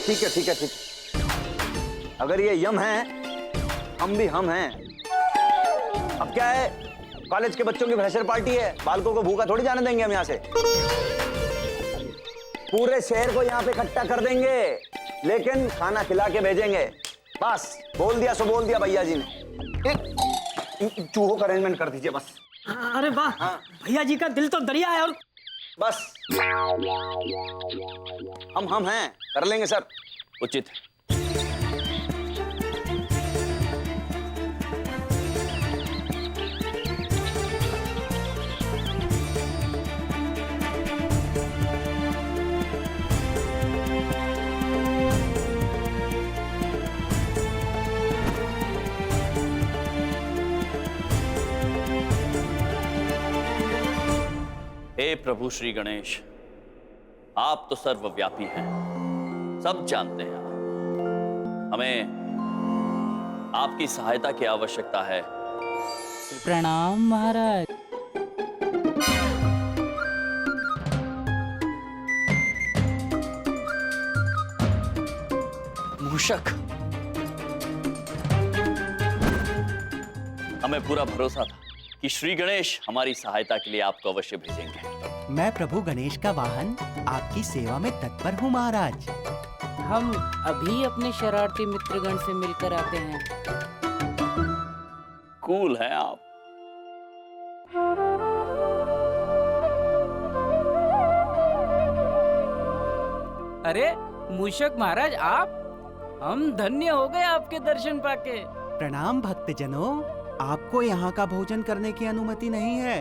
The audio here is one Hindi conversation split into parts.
ठीक है ठीक है ठीक। अगर ये यम है, हम भी हम हैं। अब क्या है, कॉलेज के बच्चों की फ्रेशर पार्टी है, बालकों को भूखा थोड़ी जाने देंगे हम यहाँ से। पूरे शहर को यहाँ पे इकट्ठा कर देंगे, लेकिन खाना खिला के भेजेंगे। बस बोल दिया सो बोल दिया भैया जी ने। चूहों का अरेंजमेंट कर दीजिए बस। अरे वाह, हाँ। भैया जी का दिल तो दरिया है। और बस हम हैं, कर लेंगे सर। उचित। हे प्रभु श्री गणेश, आप तो सर्वव्यापी हैं, सब जानते हैं। हमें आपकी सहायता की आवश्यकता है। प्रणाम महाराज। मूषक, हमें पूरा भरोसा था कि श्री गणेश हमारी सहायता के लिए आपको अवश्य भेजेंगे। मैं प्रभु गणेश का वाहन आपकी सेवा में तत्पर हूँ महाराज। हम अभी अपने शरारती मित्रगण से मिलकर आते हैं। कूल हैं आप। अरे मूषक महाराज, आप, हम धन्य हो गए आपके दर्शन पाके। प्रणाम भक्तजनों, आपको यहाँ का भोजन करने की अनुमति नहीं है।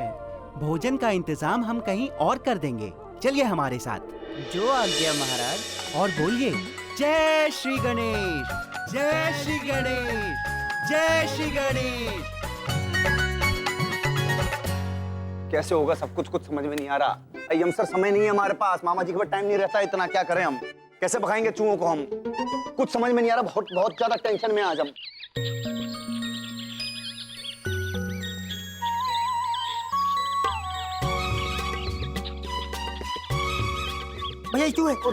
भोजन का इंतजाम हम कहीं और कर देंगे। चलिए हमारे साथ। जो आज्ञा महाराज। और बोलिए, जय श्री गणेश, जय श्री गणेश, जय श्री गणेश। कैसे होगा सब कुछ समझ में नहीं आ रहा। यम सर, समय नहीं है हमारे पास, मामा जी के पास टाइम नहीं रहता इतना। क्या करें हम, कैसे भगाएंगे चूहों को हम, कुछ समझ में नहीं आ रहा। बहुत बहुत ज्यादा टेंशन में आज हम। भैया चूहे, देखो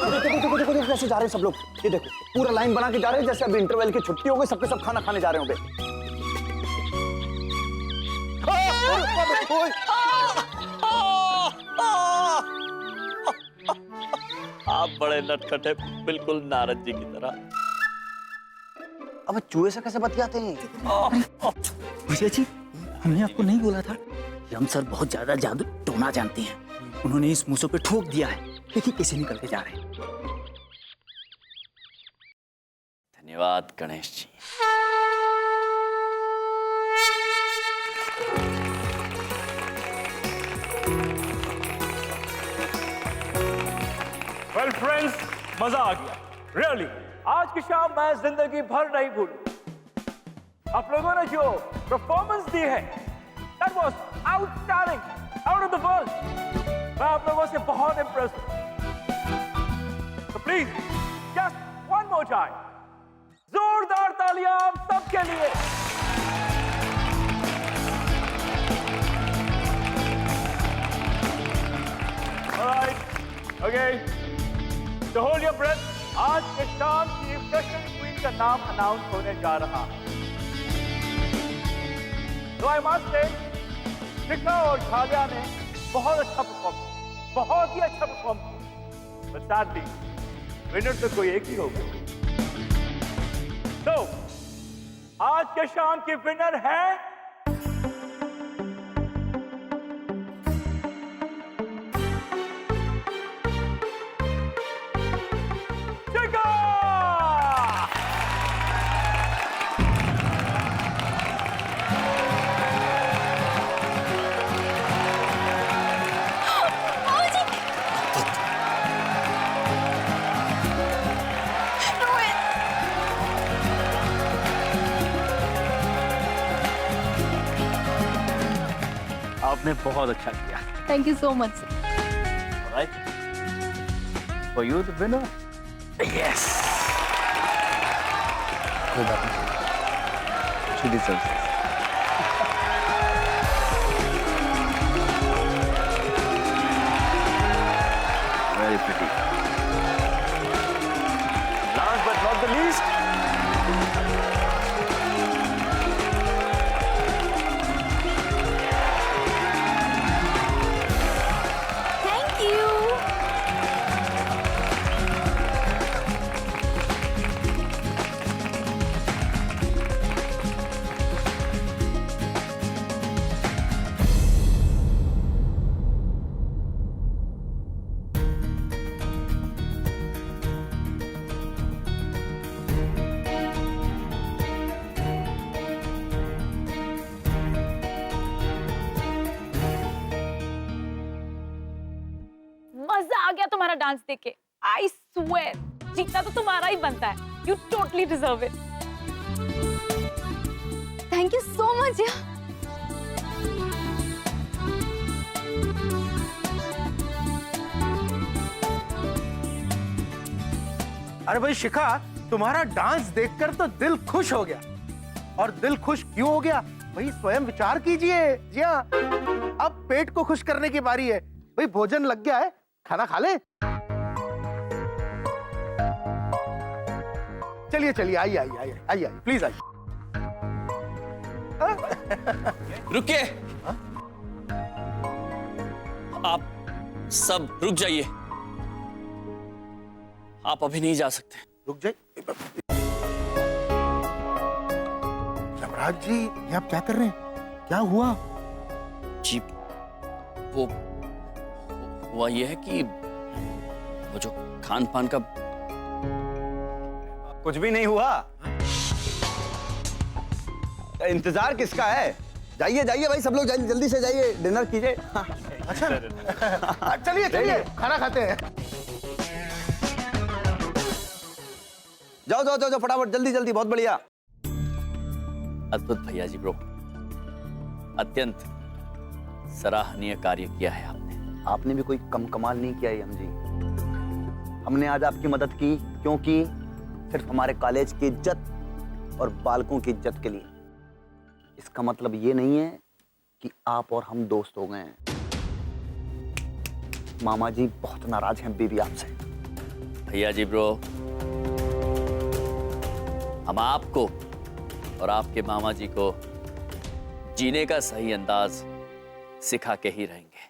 देखो देखो कैसे जा रहे हैं सब लोग। ये देखो पूरा लाइन बना के जा रहे हैं, जैसे अभी इंटरवल की छुट्टी हो गई, सबके सब खाना खाने जा रहे होंगे। आप बड़े नटखट हैं, बिल्कुल नारद जी की तरह। अब चूहे से कैसे बतियाते हैं? भैया जी, हमने आपको नहीं बोला था, यम सर बहुत ज्यादा जादू टोना जानते हैं। उन्होंने इस मूसों पे ठोक दिया है। देखिए कैसे निकल के जा रहे हैं। धन्यवाद गणेश जी। वेल फ्रेंड्स, मजा आ गया रियली। आज की शाम मैं जिंदगी भर नहीं भूलूं। आप लोगों ने जो परफॉर्मेंस दी है, that was outstanding, out of the world. मैं आप लोगों से बहुत इंप्रेस हूं। तो please just one more time, जोरदार तालियां आप सबके लिए। ऑलराइट, ओके, तो होल्ड योर ब्रेथ। आज के शाम की फ्रेशर क्वीन का नाम अनाउंस होने जा रहा है। तो आई मस्ट से शिखा और झालिया ने बहुत अच्छा परफॉर्म किया, बहुत ही अच्छा परफॉर्म किया। बट सैडली विनर तो कोई एक ही होगा। तो आज के शाम की विनर है आपने बहुत अच्छा किया। Thank you so much. Alright. For you the winner? Yes. कोई बात नहीं, she deserves it. Very pretty. The least, thank you. मजा आ गया तुम्हारा डांस देख के। आई स्वेयर जीतना तो तुम्हारा ही बनता है। You totally deserve it. Thank you so much यार। अरे भाई शिखा, तुम्हारा डांस देखकर तो दिल खुश हो गया। और दिल खुश क्यों हो गया भाई, स्वयं विचार कीजिए। जी हाँ, अब पेट को खुश करने की बारी है। भाई भोजन लग गया है, खाना खा ले। चलिए चलिए, आइए आइए आइए आइए, प्लीज आइए। रुकिए, आप सब रुक जाइए। आप अभी नहीं जा सकते। रुक जाइए। यमराज जी, ये आप क्या कर रहे हैं? क्या हुआ? जी, वो हुआ ये है कि वो जो खान पान का कुछ भी नहीं हुआ। इंतजार किसका है? जाइए जाइए भाई, सब लोग जल्दी से जाइए, डिनर कीजिए। अच्छा चलिए चलिए, खाना खाते हैं। जाओ जाओ जाओ फटाफट, जल्दी जल्दी, बहुत बढ़िया। अद्भुत भैया जी ब्रो, अत्यंत सराहनीय कार्य किया है आपने। आपने भी कोई कम कमाल नहीं किया यम जी। हमने आज आपकी मदद की क्योंकि सिर्फ हमारे कॉलेज की इज्जत और बालकों की इज्जत के लिए। इसका मतलब ये नहीं है कि आप और हम दोस्त हो गए हैं। मामा जी बहुत नाराज हैं बेबी आपसे। भैया जी ब्रो, हम आपको और आपके मामा जी को जीने का सही अंदाज सिखा के ही रहेंगे।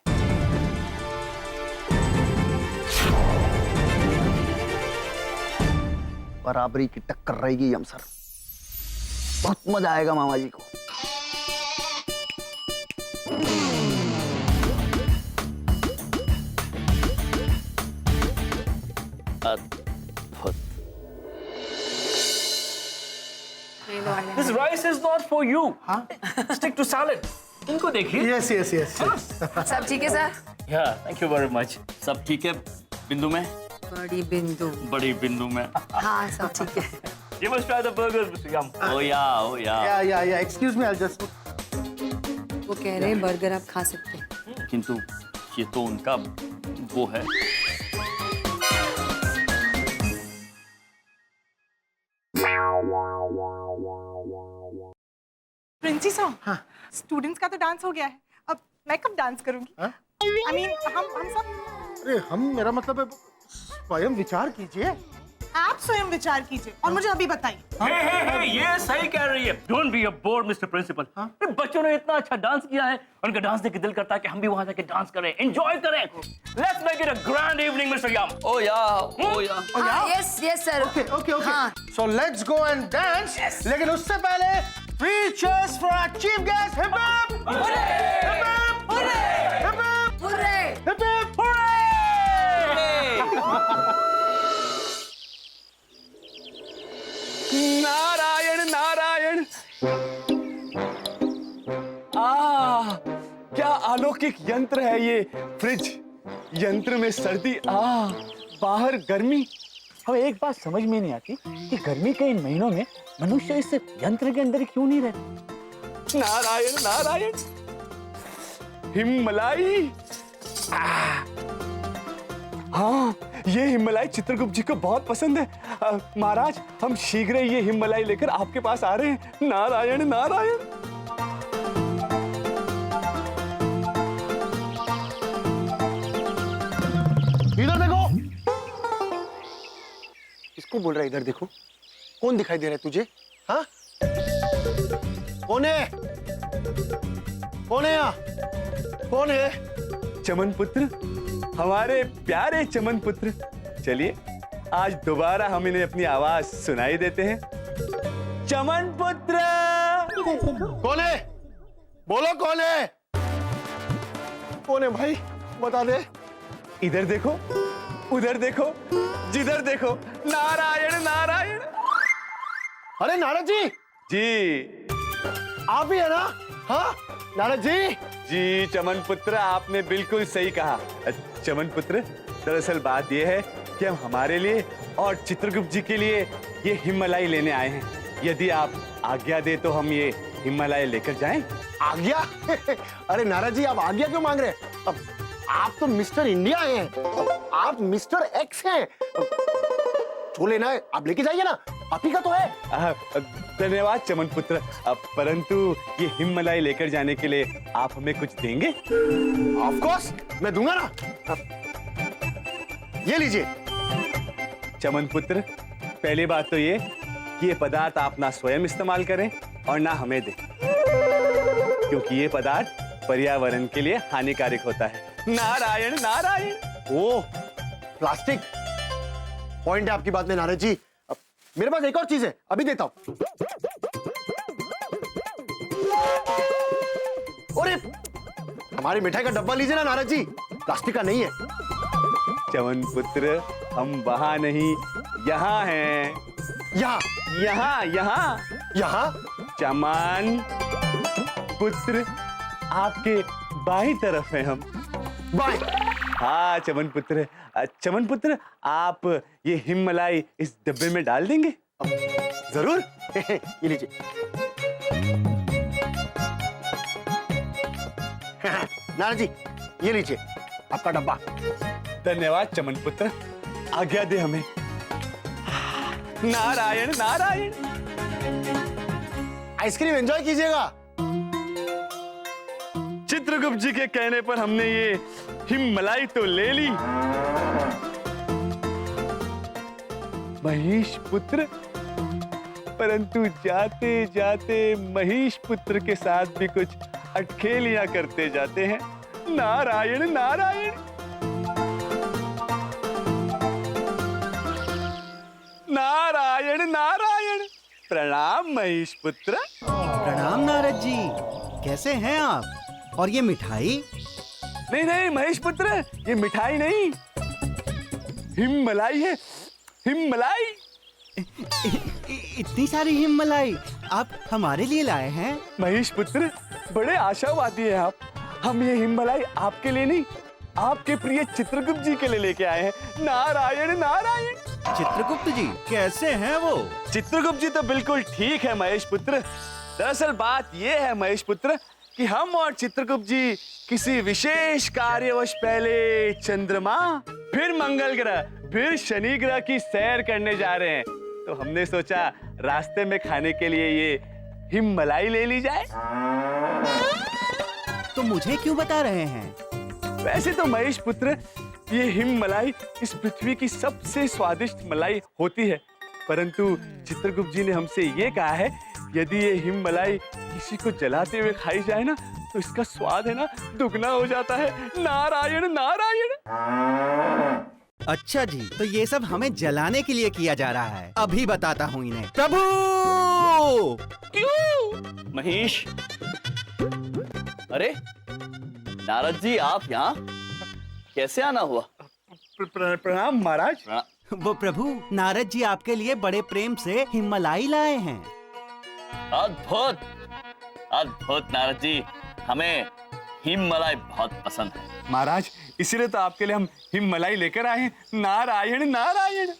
बराबरी की टक्कर रहेगी यम सर, बहुत मजा आएगा मामा जी को। अद्भुत। This rice is not for you. Stick to salad. इनको देखिए। Yes yes yes. सब ठीक है sir? Yeah, thank you very much. सब ठीक है बिंदु में? बड़ी बिंदु। बड़ी बिंदु में। हाँ सब ठीक है। You must try the burgers, Mr. Yum. ओ या। या एक्सक्यूज मी, आई जस्ट। वो कह रहे हैं बर्गर आप खा सकते हैं। किंतु ये तो उनका वो है। प्रिंसी साहब, स्टूडेंट्स का तो डांस हो गया है, अब मैं कब डांस करूंगी? I mean, हम सब। अरे हम, मेरा मतलब है स्वयं विचार कीजिए। आप स्वयं विचार कीजिए और मुझे अभी बताइए। Hey, ये सही कह रही है। Don't be a bore, Mr. Principal. बच्चों ने इतना अच्छा डांस किया है, उनका डांस देख के दिल करता है कि हम भी वहां जाके डांस करें, एंजॉय करें। Let's make it a grand evening, Mr. Yum. ओ या। Yes yes sir. Okay so let's go and dance. लेकिन उससे पहले 3 cheers for our chief guest. Hip hip hip hip hip hip. Narayan Narayan. क्या अलौकिक यंत्र है ये फ्रिज। यंत्र में सर्दी, बाहर गर्मी। हमें एक बात समझ में नहीं आती कि गर्मी के इन महीनों में मनुष्य इस यंत्र के अंदर क्यों नहीं रहता। नारायण नारायण। हिमलाई। हाँ, ये हिमलाई चित्रगुप्त जी को बहुत पसंद है। महाराज, हम शीघ्र ही ये हिमलाई लेकर आपके पास आ रहे हैं। नारायण नारायण। इधर देखो। किसको बोल रहा है इधर देखो? कौन दिखाई दे रहा है तुझे? हाँ, कौन है? कौन है यहाँ? कौन है? चमन पुत्र, हमारे प्यारे चमन पुत्र, चलिए आज दोबारा हम इन्हें अपनी आवाज सुनाई देते हैं। चमन पुत्र! कौन है? बोलो कौन है? कौन है भाई, बता दे। इधर देखो, उधर देखो, जिधर देखो, नारायण नारायण। अरे नारद जी! जी आप ही है ना? हाँ नारद जी। जी चमन पुत्र, आपने बिल्कुल सही कहा। चमन पुत्र, दरअसल बात यह है कि हम हमारे लिए और चित्रगुप्त जी के लिए ये हिममलाई लेने आए हैं। यदि आप आज्ञा दे तो हम ये हिममलाई लेकर जाएं। आज्ञा? अरे नारद जी, आप आज्ञा क्यों मांग रहे हैं? अब आप तो मिस्टर इंडिया हैं, आप मिस्टर एक्स हैं। जो लेना है आप लेके जाइए ना, आप ही का तो है। धन्यवाद चमन पुत्र, परंतु ये हिममलाई लेकर जाने के लिए आप हमें कुछ देंगे? ऑफ कोर्स, मैं दूंगा ना। ये लीजिए। चमन पुत्र, पहली बात तो ये कि ये पदार्थ आप ना स्वयं इस्तेमाल करें और ना हमें दें, क्योंकि ये पदार्थ पर्यावरण के लिए हानिकारक होता है। नारायण नारायण। ओ, प्लास्टिक। पॉइंट है आपकी बात में नारद जी। अब मेरे पास एक और चीज है, अभी देता हूं। अरे हमारी मिठाई का डब्बा लीजिए ना नारद जी, प्लास्टिक का नहीं है। चमन पुत्र, हम वहां नहीं, यहाँ हैं। यहाँ? यहाँ यहाँ यहाँ? चमन पुत्र, आपके बाईं तरफ हैं हम। बाएं? हाँ चमन पुत्र। चमन पुत्र, आप ये हिममलाई इस डब्बे में डाल देंगे? जरूर। ये लीजिए। नारद जी, ये लीजिए आपका डब्बा। धन्यवाद चमन पुत्र, आज्ञा दे हमें। नारायण नारायण। आइसक्रीम एंजॉय कीजिएगा। चित्रगुप्त जी के कहने पर हमने ये हिममलाई तो ले ली। महेश पुत्र, परंतु जाते जाते महेश पुत्र के साथ भी कुछ अटखेलियां करते जाते हैं। नारायण नारायण। नारायण नारायण। प्रणाम महेश पुत्र। प्रणाम नारद जी, कैसे हैं आप? और ये मिठाई? नहीं नहीं महेश पुत्र, ये मिठाई नहीं, हिममलाई है, हिममलाई। इतनी सारी हिममलाई आप हमारे लिए लाए हैं? महेश पुत्र, बड़े आशावादी हैं आप। हम ये हिममलाई आपके लिए नहीं, आपके प्रिय चित्रगुप्त जी के लिए लेके आए हैं। नारायण नारायण। चित्रगुप्त जी कैसे हैं वो? चित्रगुप्त जी तो बिल्कुल ठीक है महेश पुत्र। दरअसल बात ये है महेश पुत्र कि हम और चित्रगुप्त जी किसी विशेष कार्यवश पहले चंद्रमा, फिर मंगल ग्रह, फिर शनि ग्रह की सैर करने जा रहे हैं। तो हमने सोचा रास्ते में खाने के लिए ये हिममलाई ले ली जाए। तो मुझे क्यों बता रहे हैं? वैसे तो महेश पुत्र, ये हिममलाई इस पृथ्वी की सबसे स्वादिष्ट मलाई होती है, परंतु चित्रगुप्त जी ने हमसे ये कहा है यदि ये हिममलाई किसी को जलाते हुए खाई जाए ना तो इसका स्वाद है ना दुगना हो जाता है। नारायण नारायण। अच्छा जी, तो ये सब हमें जलाने के लिए किया जा रहा है। अभी बताता हूँ इन्हें। प्रभु! क्यों? महेश, अरे नारद जी, आप यहाँ कैसे आना हुआ? प्रणाम महाराज। वो प्रभु, नारद जी आपके लिए बड़े प्रेम से हिममलाई लाए हैं। अद्भुत अद्भुत नारद जी, हमें हिममलाई बहुत पसंद है। महाराज, इसीलिए तो आपके लिए हम हिममलाई लेकर आए हैं। नारायण नारायण।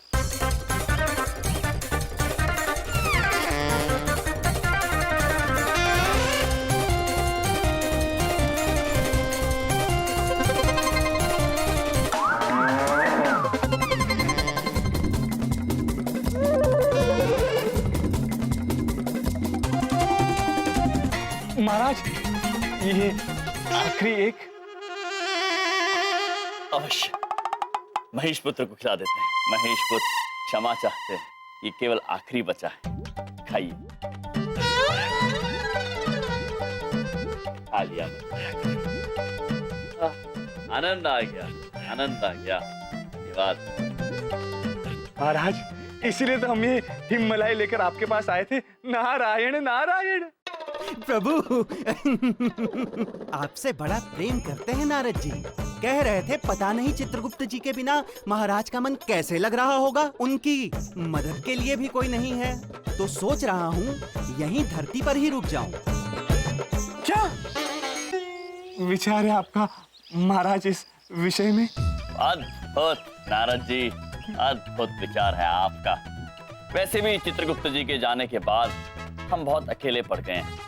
महाराज, ये आखिरी एक। अवश्य महेश पुत्र को खिला देते हैं। महेश पुत्र क्षमा चाहते हैं। ये केवल आखिरी बचा है, खाइए। खा लिया आनंद आ गया, आनंद आ गया। धन्यवाद महाराज, इसीलिए तो हम ये हिममलाई लेकर आपके पास आए थे। नारायण नारायण। प्रभु आपसे बड़ा प्रेम करते हैं नारद जी। कह रहे थे पता नहीं चित्रगुप्त जी के बिना महाराज का मन कैसे लग रहा होगा। उनकी मदद के लिए भी कोई नहीं है, तो सोच रहा हूँ यहीं धरती पर ही रुक जाऊं। क्या विचार है आपका महाराज इस विषय में? अद्भुत नारद जी, अद्भुत विचार है आपका। वैसे भी चित्रगुप्त जी के जाने के बाद हम बहुत अकेले पड़ गए हैं।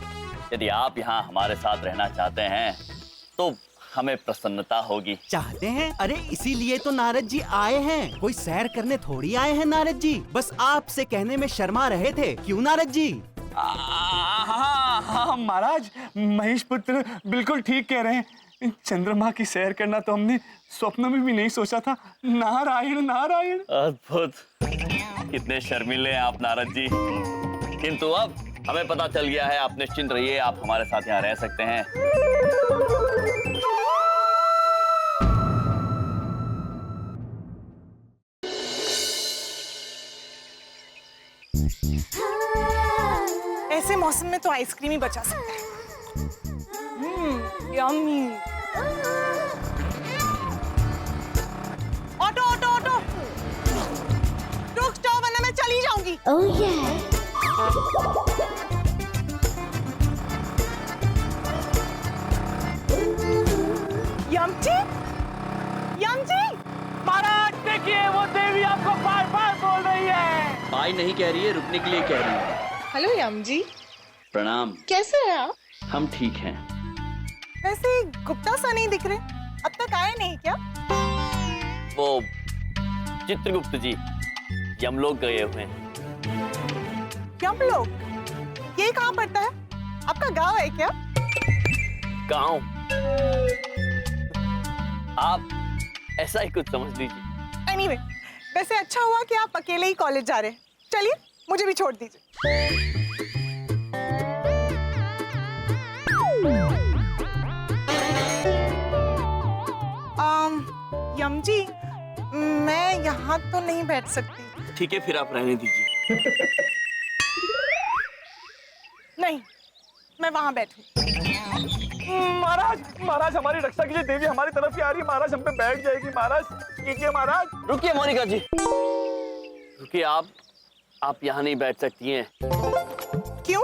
यदि आप यहाँ हमारे साथ रहना चाहते हैं तो हमें प्रसन्नता होगी। चाहते हैं? अरे इसीलिए तो नारद जी आए हैं, कोई सैर करने थोड़ी आए हैं नारद जी। बस आपसे कहने में शर्मा रहे थे, क्यों नारद जी? हाँ महाराज, महेश पुत्र बिल्कुल ठीक कह रहे हैं। चंद्रमा की सैर करना तो हमने स्वप्न में भी नहीं सोचा था। नारायण नारायण। अद्भुत, कितने शर्मीले हैं आप नारद जी। किंतु अब हमें पता चल गया है, आप निश्चिंत रहिए, आप हमारे साथ यहाँ रह सकते हैं। ऐसे मौसम में तो आइसक्रीम ही बचा सकता है। यम्मी। ऑटो ऑटो ऑटो, रुक जाओ वरना मैं चली जाऊंगी। यमची, यमची, महाराज देखिए, वो देवी आपको बार बार बोल रही है। बाई नहीं कह रही है, रुकने के लिए कह रही है। हेलो यमजी। प्रणाम। कैसे हैं आप? हम ठीक हैं। वैसे गुप्ता सा नहीं दिख रहे, अब तक आए नहीं क्या? वो चित्रगुप्त जी यमलोक गए हुए हैं। यमलोक? ये कहाँ पड़ता है? आपका गांव है क्या? गांव? आप ऐसा ही कुछ समझ लीजिए। एनीवे, वैसे अच्छा हुआ कि आप अकेले ही कॉलेज जा रहे हैं। चलिए मुझे भी छोड़ दीजिए। यमजी, मैं यहाँ तो नहीं बैठ सकती। ठीक है, फिर आप रहने दीजिए। नहीं, मैं वहाँ बैठूं। महाराज, महाराज हमारी रक्षा कीजिए, देवी हमारी तरफ ही आ रही है। महाराज हम पे बैठ जाएगी। महाराज कीजिए महाराज। रुकिए मोनिका जी, रुकिए। आप यहाँ नहीं बैठ सकती हैं। क्यों?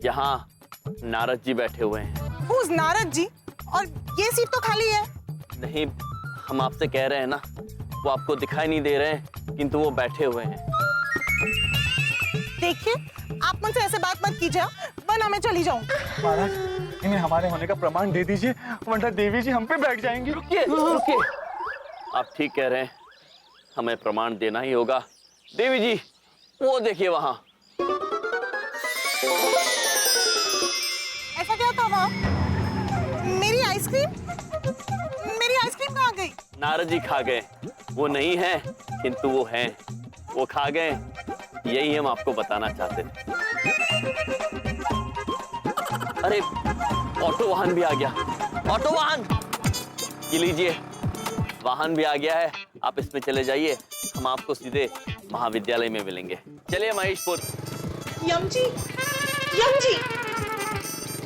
यहाँ नारद जी बैठे हुए हैं। Who's नारद जी? और ये सीट तो खाली है। नहीं, हम आपसे कह रहे हैं ना, वो आपको दिखाई नहीं दे रहे हैं, किंतु वो बैठे हुए हैं। देखिए, आप मुझसे ऐसे बात मत कीजिए, वरना मैं चली जाऊँ। महाराज, इन्हें हमारे होने का प्रमाण दे दीजिए, वरना देवी जी हम पे बैठ जाएंगी। रुकिए रुकिए, आप ठीक कह रहे हैं, हमें प्रमाण देना ही होगा। देवी जी, वो देखिए वहां। ऐसा क्या था वहाँ? मेरी आइसक्रीम? मेरी आइसक्रीम कहाँ गई? नारद जी खा गए। वो नहीं है, किंतु वो हैं। वो खा गए, यही हम आपको बताना चाहते थे। अरे, ऑटो वाहन भी आ गया। ऑटो वाहन, ये लीजिए, वाहन भी आ गया है। आप इसमें चले जाइए, हम आपको सीधे महाविद्यालय में मिलेंगे। चलिए महेशपुर। यमजी, यमजी,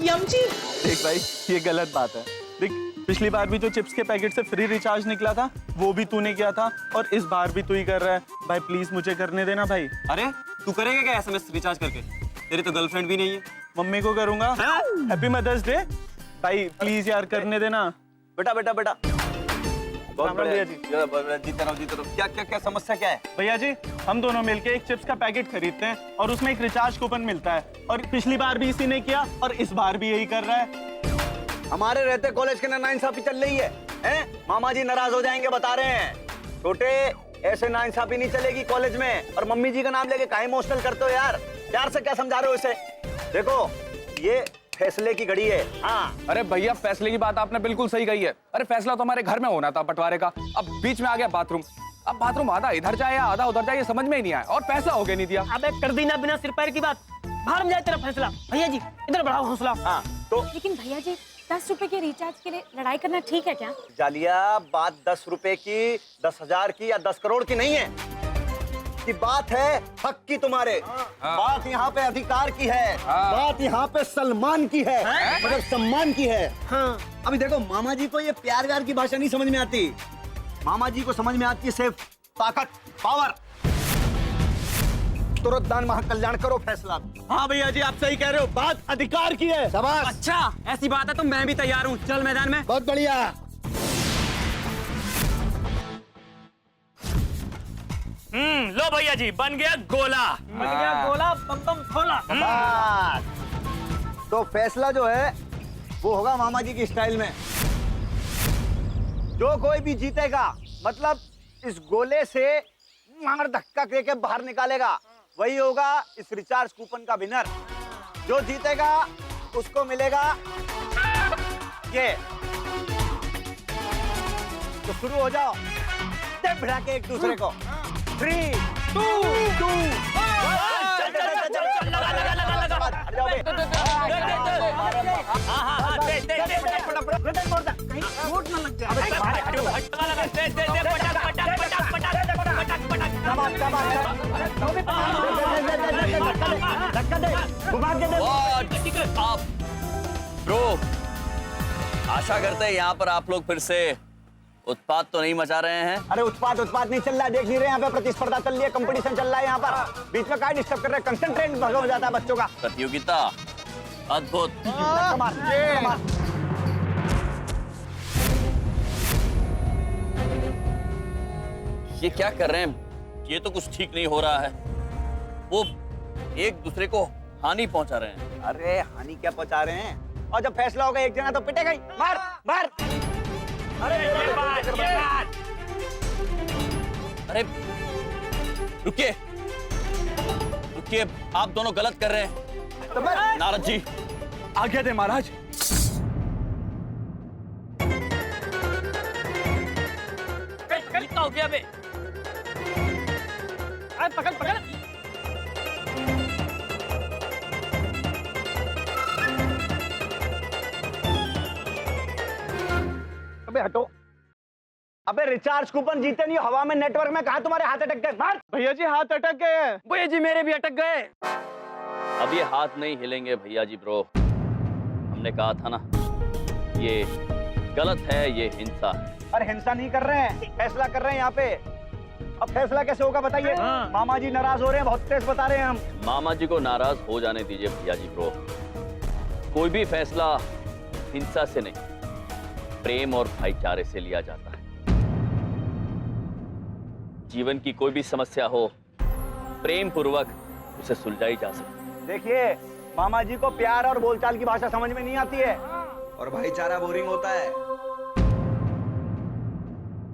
यमजी। देख भाई, ये गलत बात है। देख, पिछली बार भी जो चिप्स के पैकेट से फ्री रिचार्ज निकला था, वो भी तूने किया था, और इस बार भी तू ही कर रहा है। भाई प्लीज मुझे करने देना भाई। अरे तू करेगा क्या एसएमएस रिचार्ज करके? तेरी तो गर्लफ्रेंड भी नहीं है। मम्मी को करूंगा। Happy mother's day. भाई प्लीज यार करने देना। बेटा बेटा बेटा, बहुत भैया जी। जीते रहो। क्या समस्या क्या है? भैया जी, हम दोनों मिलके एक चिप्स का पैकेट खरीदते हैं और उसमें एक रिचार्ज कूपन मिलता है, और पिछली बार भी इसी ने किया और इस बार भी यही कर रहा है। हमारे रहते कॉलेज के नाइंसाफी चल रही है, हैं? मामा जी नाराज हो जाएंगे, बता रहे हैं। छोटे, ऐसे नाइंसाफी नहीं चलेगी कॉलेज में। और मम्मी जी का नाम लेके काहे इमोशनल करते हो यार? प्यार से क्या समझा रहे हो इसे? देखो, ये फैसले की घड़ी है। हाँ। अरे भैया, फैसले की बात आपने बिल्कुल सही कही है। अरे फैसला तो हमारे घर में होना था बंटवारे का, अब बीच में आ गया बाथरूम। अब बाथरूम आधा इधर जाए या आधा उधर जाए ये समझ में ही नहीं आया, और पैसा हो गया नहीं दिया। अबे कर दी ना बिना सिर पैर की बात, बाहर में जाए तेरा फैसला। भैया जी इधर बढ़ाओ हौसला। हाँ तो लेकिन भैया जी 10 रुपए के रिचार्ज के लिए लड़ाई करना ठीक है क्या? जालिया, बात 10 रुपए की, 10,000 की या 10 करोड़ की नहीं है, कि बात है हक की तुम्हारे। बात यहाँ पे अधिकार की है, बात यहाँ पे सलमान की है, मतलब सम्मान की है। हाँ। अभी देखो मामा जी को ये प्यार व्यार की भाषा नहीं समझ में आती, मामा जी को समझ में आती है सिर्फ ताकत, पावर। तुरंत दान महाकल्याण करो फैसला। हाँ भैया जी आप सही कह रहे हो, बात अधिकार की है। शाबाश। अच्छा ऐसी बात है तो मैं भी तैयार हूँ, चल मैदान में। बहुत बढ़िया। लो भैया जी बन गया गोला। बन गया गोला, बम बम खोला। तो फैसला जो है वो होगा मामा जी की स्टाइल में। जो कोई भी जीतेगा, मतलब इस गोले से मार धक्का देके बाहर निकालेगा, वही होगा इस रिचार्ज कूपन का विनर। जो जीतेगा उसको मिलेगा ये। तो शुरू हो जाओ, दे भिड़ा के एक दूसरे को। 3, 2, 1। ब्रो, आशा करते हैं यहाँ पर आप लोग फिर से उत्पात तो नहीं मचा रहे हैं। अरे उत्पात नहीं चल रहा है, देख नहीं रहे यहाँ पे प्रतिस्पर्धा चल रही है, कंपटीशन चल रहा है यहाँ पर। बीच में काय डिस्टर्ब कर रहे हैं, कंसंट्रेट भंग हो जाता है बच्चों का। प्रतियोगिता अद्भुत। ये क्या कर रहे हैं, ये तो कुछ ठीक नहीं हो रहा है। वो एक दूसरे को हानि पहुंचा रहे हैं। अरे हानि क्या पहुंचा रहे हैं, और जब फैसला होगा एक जना तो पिटेगा ही। मार मार। अरे रुकिए रुकिए, आप दोनों गलत कर रहे हैं। नारद जी आज्ञा दे महाराज। कितना हो गया बे? अरे पकड़ पकड़। अबे हटो। अबे रिचार्ज कूपन जीते नहीं, हवा में नेटवर्क में कहा तुम्हारे हाथ अटक गए। मार। भैया जी हाथ अटक गए। भैया जी मेरे भी अटक गए। अब ये हाथ नहीं हिलेंगे भैया जी। ब्रो, हमने कहा था ना ये गलत है, ये हिंसा है। अरे हिंसा नहीं कर रहे हैं, फैसला कर रहे हैं यहाँ पे। अब फैसला कैसे होगा बताइए। मामा जी नाराज हो रहे हैं, बहुत तेज बता रहे हैं हम। मामा जी को नाराज हो जाने दीजिए भैया जी। ब्रो, कोई भी फैसला हिंसा से नहीं, प्रेम और भाईचारे से लिया जाता है। जीवन की कोई भी समस्या हो, प्रेम पूर्वक उसे सुलझाई जा सकती है। देखिए मामा जी को प्यार और बोलचाल की भाषा समझ में नहीं आती है, और भाईचारा बोरिंग होता है।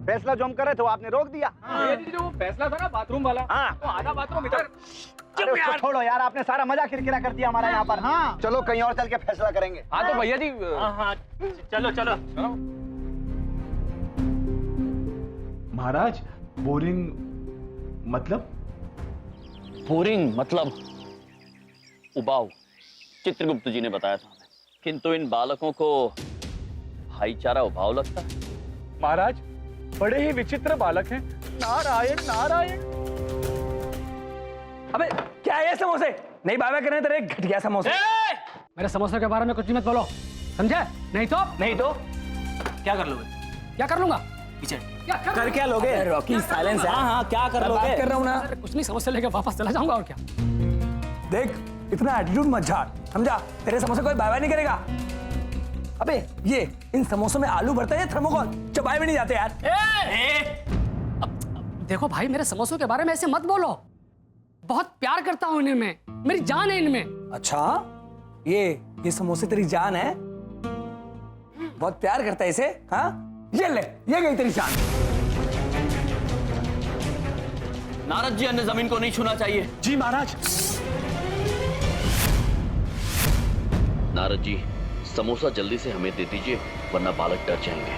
फैसला जो हम कर रहे थे वो आपने रोक दिया। भैया जी जो फैसला था ना बाथरूम वाला, हाँ। तो आधा बाथरूम इधर। अरे उसको छोड़ो यार, आपने सारा मजा किरकिरा कर दिया हमारा यहाँ पर। हाँ। चलो कहीं और चल के फैसला करेंगे। हाँ तो भैया जी हाँ चलो चलो। महाराज बोरिंग मतलब? बोरिंग मतलब उबाऊ, चित्रगुप्त जी ने बताया था हमें। किंतु इन बालकों को भाईचारा उबाऊ लगता है। महाराज बड़े ही विचित्र बालक हैं। नारायण नारायण। अबे क्या है ये समोसे? नहीं बाबा कर रहे तेरे घटिया समोसे। मेरे समोसे के बारे में कुछ मत बोलो, समझे? नहीं तो क्या कर लोगे? क्या कर लूंगा? पीछे क्या कर क्या लोगे? रॉकी साइलेंस है। हाँ क्या कर लोगे? बात कर रहा हूँ ना। कुछ नहीं, समोसे लेके वापस चला जाऊंगा और क्या। देख इतना एटीट्यूड मत झाड़, समझा? तेरे समोसे कोई बाय बाय नहीं करेगा। अबे ये इन समोसों में आलू भरता है, थर्मोकोल चबाए भी नहीं जाते यार। देखो भाई, मेरे समोसों के बारे में ऐसे मत बोलो। बहुत प्यार करता हूँ इन्हें मैं, मेरी जान है इनमें। अच्छा ये समोसे तेरी जान है? बहुत प्यार करता है इसे? हाँ ये ले, ये गई तेरी जान। नारद जी, अन्य जमीन को नहीं छूना चाहिए। जी महाराज। नारद जी, समोसा जल्दी से हमें दे दीजिए, वरना बालक डर जाएंगे।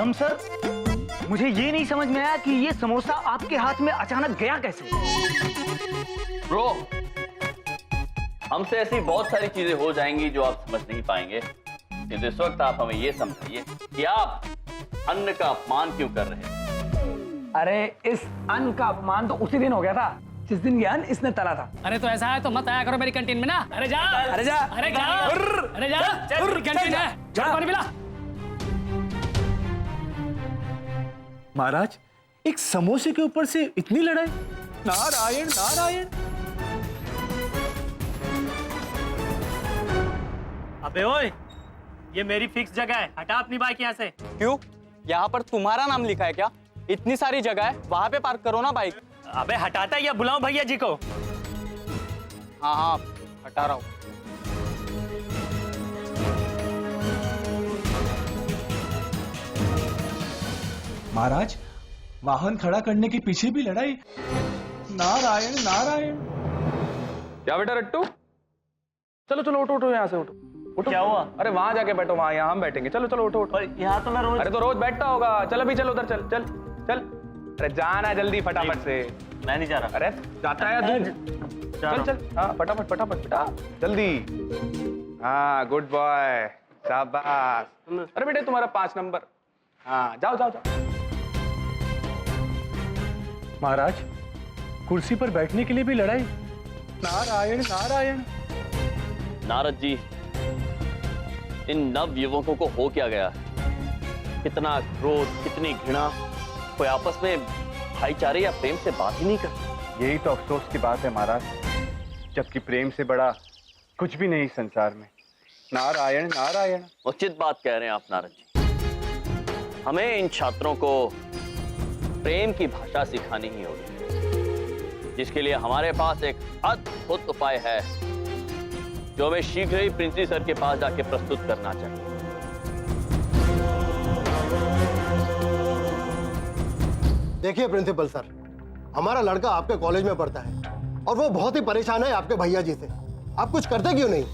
यम सर, मुझे ये नहीं समझ में आया कि ये समोसा आपके हाथ में अचानक गया कैसे? ब्रो, हमसे ऐसी बहुत सारी चीजें हो जाएंगी जो आप समझ नहीं पाएंगे। किंतु इस वक्त आप हमें ये समझाइए कि आप अन्न का अपमान क्यों कर रहे हैं? अरे इस अन्न का अपमान तो उसी दिन हो गया था जिस दिन ये अन्न इसने तला था। अरे तो ऐसा है तो मत आया करो मेरी कैंटीन में ना। अरे जा, अरे जा, अरे जा, अरे जा, कैंटीन है, जा पानी पिला। महाराज, एक समोसे के ऊपर से इतनी लड़ाई? नारायण नारायण। अबे ओए, ये मेरी फिक्स जगह है, हटा अपनी बाइक यहाँ से। क्यों? यहाँ पर तुम्हारा नाम लिखा है क्या? इतनी सारी जगह है, वहां पे पार्क करो ना बाइक। अबे हटाता है या बुलाऊं भैया जी को? हाँ हाँ, हटा रहा हूँ। महाराज, वाहन खड़ा करने के पीछे भी लड़ाई? नारायण नारायण। क्या बेटा रट्टू? चलो चलो उठो उठो, यहाँ से उठो उठो। क्या हुआ? अरे वहां जाके बैठो, वहां, यहाँ हम बैठेंगे। चलो चलो उठो उठो। यहाँ तो मैं रोज। अरे तो रोज बैठता होगा। चल अभी, चल उधर, चल चल चल। अरे जाना जल्दी फटाफट से। मैं नहीं जा रहा। अरे जाता है तू। चल चल, हाँ फटाफट फटाफट बेटा, जल्दी। हाँ गुड बॉय, शाबाश। अरे बेटे तुम्हारा 5 नंबर। हाँ जाओ जाओ जाओ। महाराज, कुर्सी पर बैठने के लिए भी लड़ाई? नारायण नारायण। नारद जी, इन नव युवकों को हो क्या गया है? कितना क्रोध, कितनी घृणा, कोई आपस में भाईचारे या प्रेम से बात ही नहीं करता। यही तो अफसोस की बात है महाराज, जबकि प्रेम से बड़ा कुछ भी नहीं संसार में। नारायण नारायण। उचित बात कह रहे हैं आप नारद जी। हमें इन छात्रों को प्रेम की भाषा सिखानी ही होगी, जिसके लिए हमारे पास एक अद्भुत उपाय है जो हमें शीघ्र ही प्रिंसिपल सर के पास जाके प्रस्तुत करना चाहिए। देखिए प्रिंसिपल सर, हमारा लड़का आपके कॉलेज में पढ़ता है और वो बहुत ही परेशान है आपके भैया जी से। आप कुछ करते क्यों नहीं?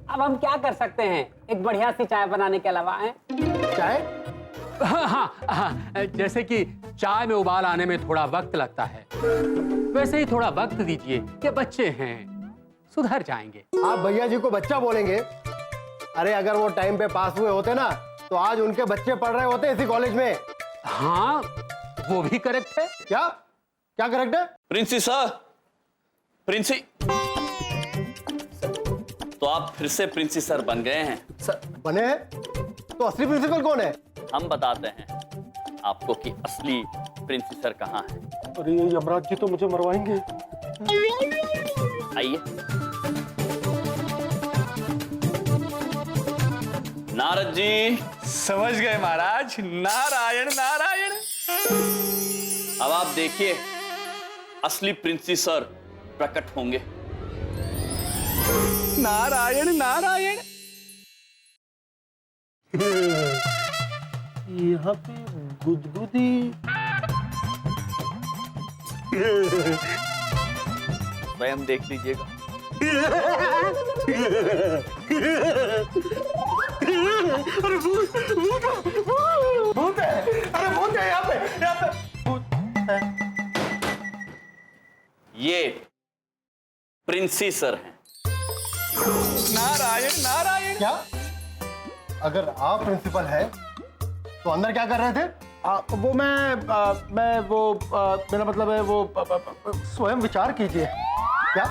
अब हम क्या कर सकते हैं, एक बढ़िया सी चाय बनाने के अलावा है? चाय? हाँ, जैसे कि चाय में उबाल आने में थोड़ा वक्त लगता है, वैसे ही थोड़ा वक्त दीजिए कि बच्चे हैं, सुधर जाएंगे। आप भैया जी को बच्चा बोलेंगे? अरे अगर वो टाइम पे पास हुए होते ना तो आज उनके बच्चे पढ़ रहे होते इसी कॉलेज में। हाँ, वो भी करेक्ट है। क्या क्या करेक्ट है? प्रिंसी सर, प्रिंसी, तो आप फिर से प्रिंसी सर बन गए हैं। सर बने हैं? तो असली प्रिंसिपल कौन है? हम बताते हैं आपको कि असली प्रिंसी सर कहाँ है। अरे यमराज जी तो मुझे मरवाएंगे। आइए। नारद जी। समझ गए महाराज। नारायण नारायण। अब आप देखिए, असली प्रिंसी सर प्रकट होंगे। नारायण नारायण। यहाँ पे गुदगुदी। स्वयं देख लीजिएगा। अरे भूत है। अरे भूत है यहाँ पे भूत है। ये प्रिंसी सर हैं। नारायण नारायण। क्या? अगर आप प्रिंसिपल है तो अंदर क्या कर रहे थे? वो मैं वो मेरा मतलब है वो स्वयं विचार कीजिए। क्या?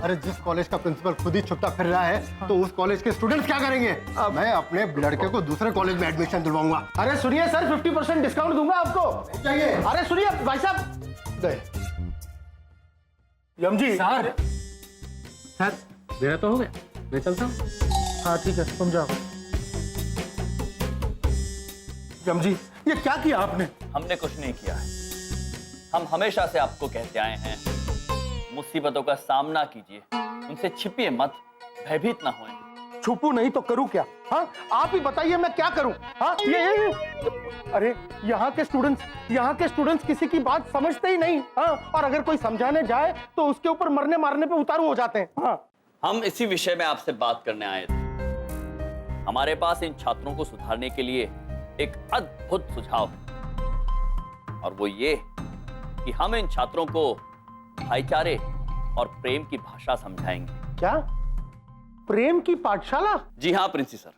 अरे जिस कॉलेज का प्रिंसिपल खुद ही छुट्टा फिर रहा है तो उस कॉलेज के स्टूडेंट्स क्या करेंगे? मैं अपने लड़के को दूसरे कॉलेज में एडमिशन दिलवाऊंगा। अरे सुनिए सर, 50% डिस्काउंट दूंगा आपको। चाहिए? अरे सुनिए भाई साहब। गए यम जी। सर मेरा तो हो गया, मैं चलता हूँ। हाँ ठीक है, तुम जाओ। यम जी, ये क्या किया आपने? हमने कुछ नहीं किया है। हम हमेशा से आपको कहते आए हैं, मुसीबतों का सामना कीजिए, उनसे छिपिए मत, भयभीत ना होएं। छुपू नहीं तो करूं क्या? हाँ आप ही बताइए मैं क्या करूं? हाँ ये अरे यहाँ के स्टूडेंट्स किसी की बात समझते ही नहीं। हाँ, और अगर कोई समझाने जाए तो उसके ऊपर मरने मारने पे उतारू हो जाते हैं। हाँ, हम इसी विषय में आपसे बात करने आए थे। हमारे पास इन छात्रों को सुधारने के लिए एक अद्भुत सुझाव है, और वो ये कि हम इन छात्रों को भाईचारे और प्रेम की भाषा समझाएंगे। क्या? प्रेम की पाठशाला? जी हाँ प्रिंसी सर,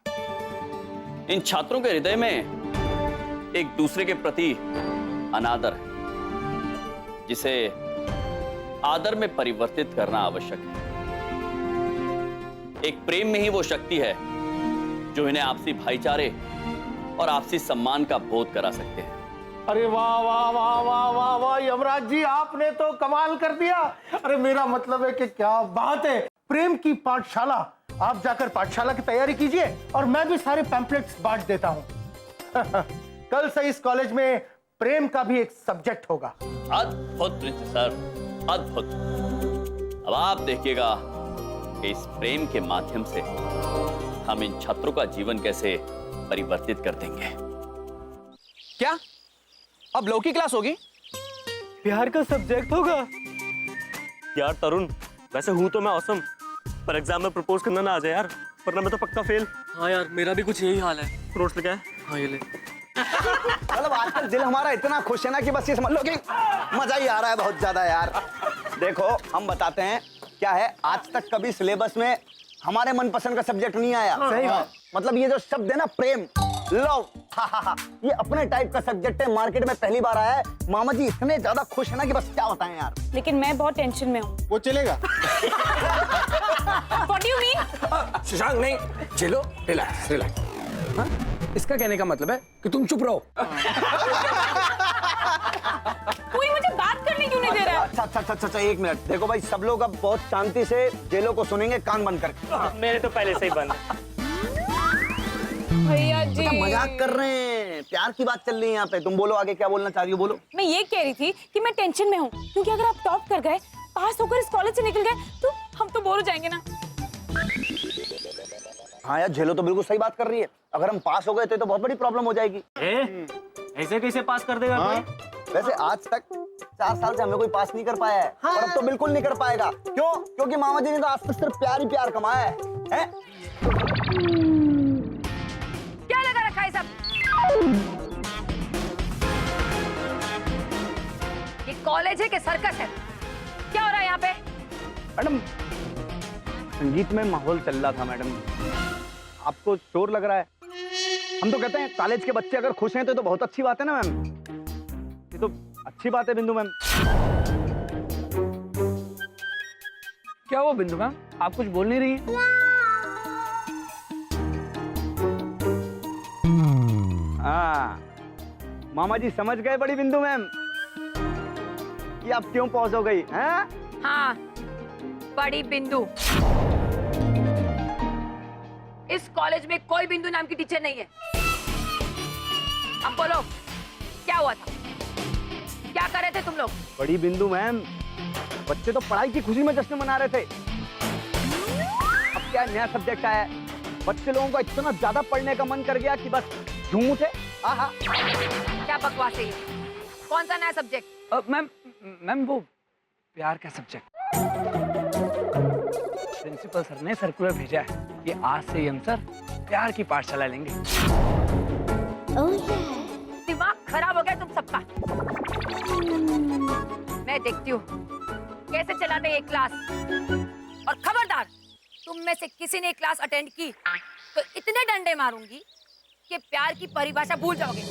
इन छात्रों के हृदय में एक दूसरे के प्रति अनादर है, जिसे आदर में परिवर्तित करना आवश्यक है। एक प्रेम में ही वो शक्ति है जो इन्हें आपसी भाईचारे और आपसी सम्मान का बोध करा सकते हैं। अरे वाह वाह वाह वाह वाह वाह यमराज जी, आपने तो कमाल कर दिया। अरे मेरा मतलब है कि क्या बात है, प्रेम की पाठशाला। आप जाकर पाठशाला की तैयारी कीजिए और मैं भी सारे पैम्पलेट्स बांट देता हूँ। कल से इस कॉलेज में प्रेम का भी एक सब्जेक्ट होगा। अद्भुत प्रिंसी सर, अद्भुत। अब आप देखिएगा कि इस प्रेम के माध्यम से हम इन छात्रों का जीवन कैसे परिवर्तित कर देंगे। क्या अब लॉ की क्लास होगी? प्यार का सब्जेक्ट होगा? यार तरुण, वैसे हूं तो मैं औसम, पर एग्जाम में प्रपोज करना ना आ जाए यार, वरना मैं तो पक्का फेल। हाँ यार, मेरा भी कुछ यही हाल है। नोट्स लेके आए? हाँ ये ले। मतलब आजकल दिल हमारा इतना खुश है ना कि बस ये समझ लो कि मजा ही आ रहा है बहुत ज्यादा यार। देखो हम बताते हैं क्या है, आज तक कभी सिलेबस में हमारे मनपसंद का सब्जेक्ट नहीं आया। सही बात। मतलब ये जो शब्द है ना प्रेम, लव, ये अपने टाइप का सब्जेक्ट है, मार्केट में पहली बार आया है। मामा जी इतने ज्यादा खुश है ना कि बस क्या बताएं यार। लेकिन मैं बहुत टेंशन में हूँ। वो चलेगा? What do you mean? Shashank नहीं, चलो रिलैक्स रिलैक्स। हाँ? इसका कहने का मतलब है कि तुम चुप रहो। कोई मुझे बात करने क्यों नहीं दे रहा है? अच्छा एक मिनट, देखो भाई सब लोग अब बहुत शांति से जेलों को सुनेंगे कान बंद करके। मेरे तो पहले से ही बंद। भैया जी मजाक कर रहे हैं, प्यार की बात चल रही है यहाँ पे। तुम बोलो आगे क्या बोलना चाह रही हो, बोलो। मैं ये कह रही थी कि मैं टेंशन में हूँ, क्योंकि अगर आप टॉप कर गए, पास होकर इस कॉलेज से निकल गए, तो हम तो बोर हो जाएंगे ना। हाँ यार, झेलो तो बिल्कुल सही बात कर रही है। अगर हम पास हो गए तो बहुत बड़ी प्रॉब्लम हो जाएगी। ऐसे कैसे पास कर देगा कोई? वैसे आज तक 4 साल से हमें कोई पास नहीं कर पाया है, और अब तो बिल्कुल नहीं कर पाएगा। क्यों? क्योंकि मामा जी ने तो आज तक सिर्फ प्यार ही प्यार कमाया है। क्या लगा रखा है सब? ये कॉलेज है कि सर्कस है? क्या हो रहा है यहाँ पे? मैडम संगीत में माहौल चल रहा था मैडम, आपको शोर लग रहा है। हम तो कहते हैं कॉलेज के बच्चे अगर खुश हैं तो बहुत अच्छी बात है ना मैम, ये तो अच्छी बात है बिंदु मैम। क्या हुआ बिंदु मैम, आप कुछ बोल नहीं रही हैं? हाँ मामा जी समझ गए बड़ी बिंदु मैम कि आप क्यों पॉज हो गई हैं? हाँ, बड़ी बिंदु। इस कॉलेज में कोई बिंदु नाम की टीचर नहीं है। अब बोलो क्या हुआ था? क्या कर रहे थे तुम लोग? बड़ी बिंदु मैम, बच्चे तो पढ़ाई की खुशी में जश्न मना रहे थे। अब क्या नया सब्जेक्ट आया है, बच्चे लोगों का इतना ज्यादा पढ़ने का मन कर गया कि बस झूम उठे। आहा, क्या बकवास है ये? कौन सा नया सब्जेक्ट? मैम वो प्यार का सब्जेक्ट। प्रिंसिपल सर ने सर्कुलर भेजा है कि आज से हम सर प्यार की पाठशाला लेंगे। दिमाग खराब हो गया तुम सबका। मैं देखती हूँ कैसे चलाते ये क्लास। और खबरदार, तुम में से किसी ने क्लास अटेंड की तो इतने डंडे मारूंगी कि प्यार की परिभाषा भूल जाओगे।